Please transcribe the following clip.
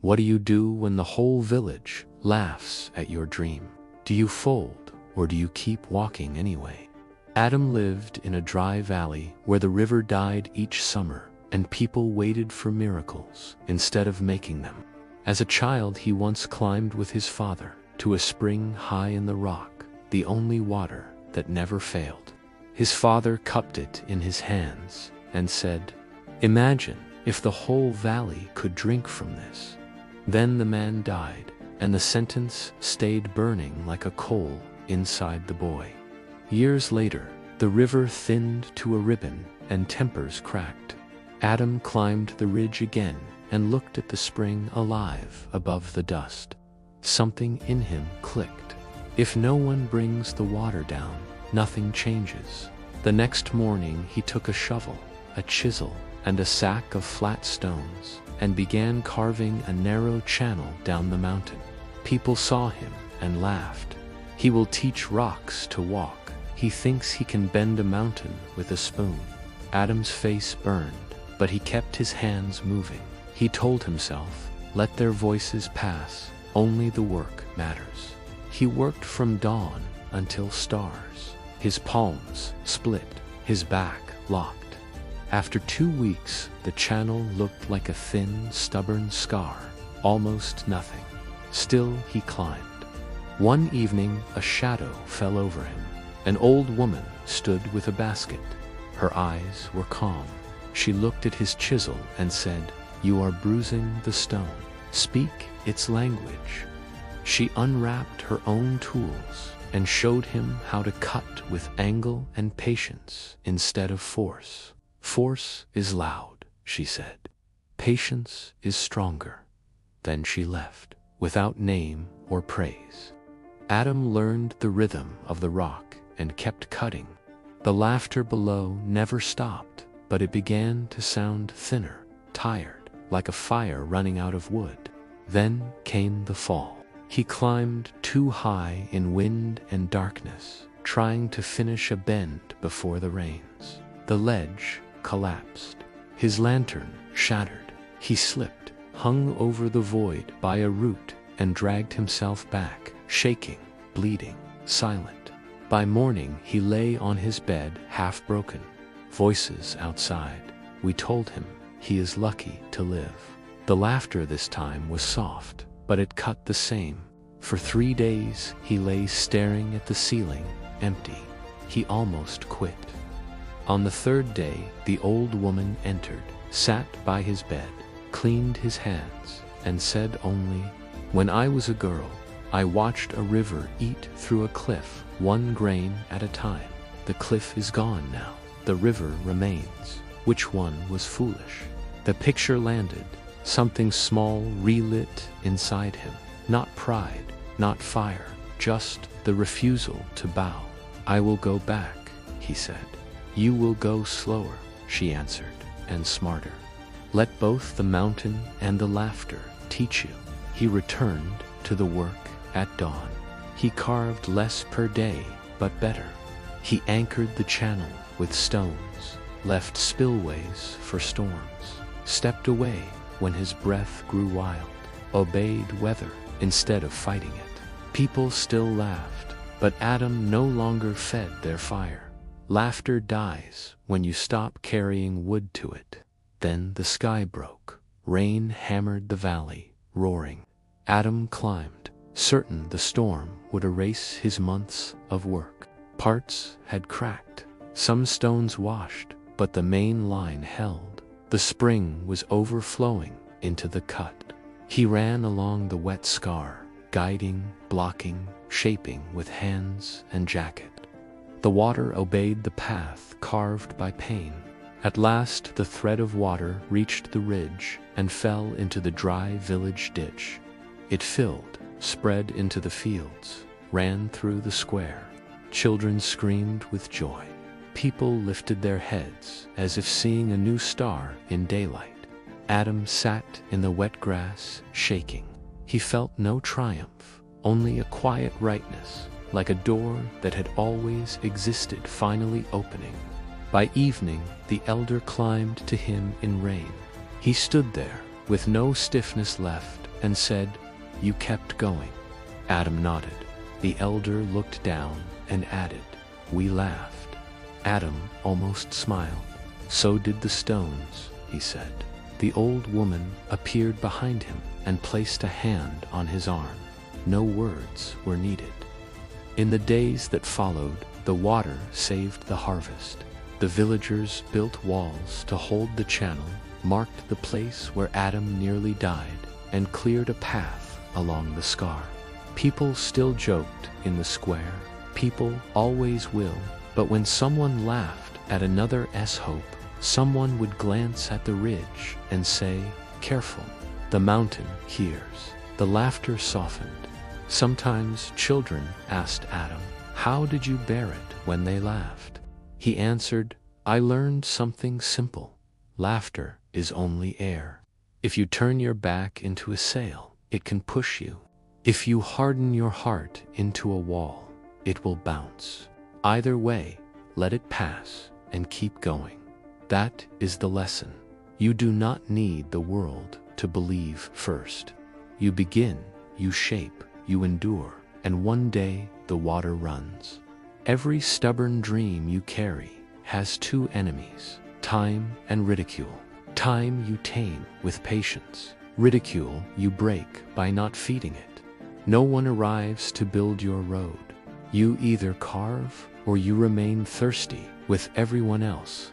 What do you do when the whole village laughs at your dream? Do you fold, or do you keep walking anyway? Adam lived in a dry valley where the river died each summer, and people waited for miracles instead of making them. As a child, he once climbed with his father to a spring high in the rock, the only water that never failed. His father cupped it in his hands and said, "Imagine if the whole valley could drink from this." Then the man died, and the sentence stayed burning like a coal inside the boy. Years later, the river thinned to a ribbon and tempers cracked. Adam climbed the ridge again and looked at the spring alive above the dust. Something in him clicked. If no one brings the water down, nothing changes. The next morning he took a shovel, a chisel, and a sack of flat stones, and began carving a narrow channel down the mountain. People saw him and laughed. He will teach rocks to walk. He thinks he can bend a mountain with a spoon. Adam's face burned, but he kept his hands moving. He told himself, let their voices pass, only the work matters. He worked from dawn until stars. His palms split, his back locked. After 2 weeks, the channel looked like a thin, stubborn scar, almost nothing. Still he climbed. One evening, a shadow fell over him. An old woman stood with a basket. Her eyes were calm. She looked at his chisel and said, "You are bruising the stone. Speak its language." She unwrapped her own tools and showed him how to cut with angle and patience instead of force. "Force is loud," she said. "Patience is stronger." Then she left, without name or praise. Adam learned the rhythm of the rock and kept cutting. The laughter below never stopped, but it began to sound thinner, tired, like a fire running out of wood. Then came the fall. He climbed too high in wind and darkness, trying to finish a bend before the rains. The ledge collapsed. His lantern shattered. He slipped, hung over the void by a root, and dragged himself back, shaking, bleeding, silent. By morning, he lay on his bed, half broken. Voices outside. We told him he is lucky to live. The laughter this time was soft, but it cut the same. For 3 days, he lay staring at the ceiling, empty. He almost quit. On the 3rd day, the old woman entered, sat by his bed, cleaned his hands, and said only, "When I was a girl, I watched a river eat through a cliff, 1 grain at a time. The cliff is gone now. The river remains. Which one was foolish?" The picture landed. Something small relit inside him. Not pride, not fire, just the refusal to bow. "I will go back," he said. "You will go slower," she answered, "and smarter. Let both the mountain and the laughter teach you." He returned to the work at dawn. He carved less per day, but better. He anchored the channel with stones, left spillways for storms, stepped away when his breath grew wild, obeyed weather instead of fighting it. People still laughed, but Adam no longer fed their fire. Laughter dies when you stop carrying wood to it. Then the sky broke. Rain hammered the valley, roaring. Adam climbed, certain the storm would erase his months of work. Parts had cracked, some stones washed, but the main line held. The spring was overflowing into the cut. He ran along the wet scar, guiding, blocking, shaping with hands and jacket. The water obeyed the path carved by pain. At last the thread of water reached the ridge and fell into the dry village ditch. It filled, spread into the fields, ran through the square. Children screamed with joy. People lifted their heads as if seeing a new star in daylight. Adam sat in the wet grass, shaking. He felt no triumph, only a quiet rightness, like a door that had always existed finally opening. By evening, the elder climbed to him in rain. He stood there, with no stiffness left, and said, "You kept going." Adam nodded. The elder looked down and added, "We laughed." Adam almost smiled. "So did the stones," he said. The old woman appeared behind him and placed a hand on his arm. No words were needed. In the days that followed, the water saved the harvest. The villagers built walls to hold the channel, marked the place where Adam nearly died, and cleared a path along the scar. People still joked in the square. People always will. But when someone laughed at another's hope, someone would glance at the ridge and say, "Careful." The mountain hears. The laughter softened. Sometimes children asked Adam, "How did you bear it when they laughed?" He answered, "I learned something simple. Laughter is only air. If you turn your back into a sail, it can push you. If you harden your heart into a wall, it will bounce. Either way, let it pass and keep going." That is the lesson. You do not need the world to believe first. You begin, you shape, you endure, and one day the water runs. Every stubborn dream you carry has two enemies, time and ridicule. Time you tame with patience. Ridicule you break by not feeding it. No one arrives to build your road. You either carve or you remain thirsty with everyone else.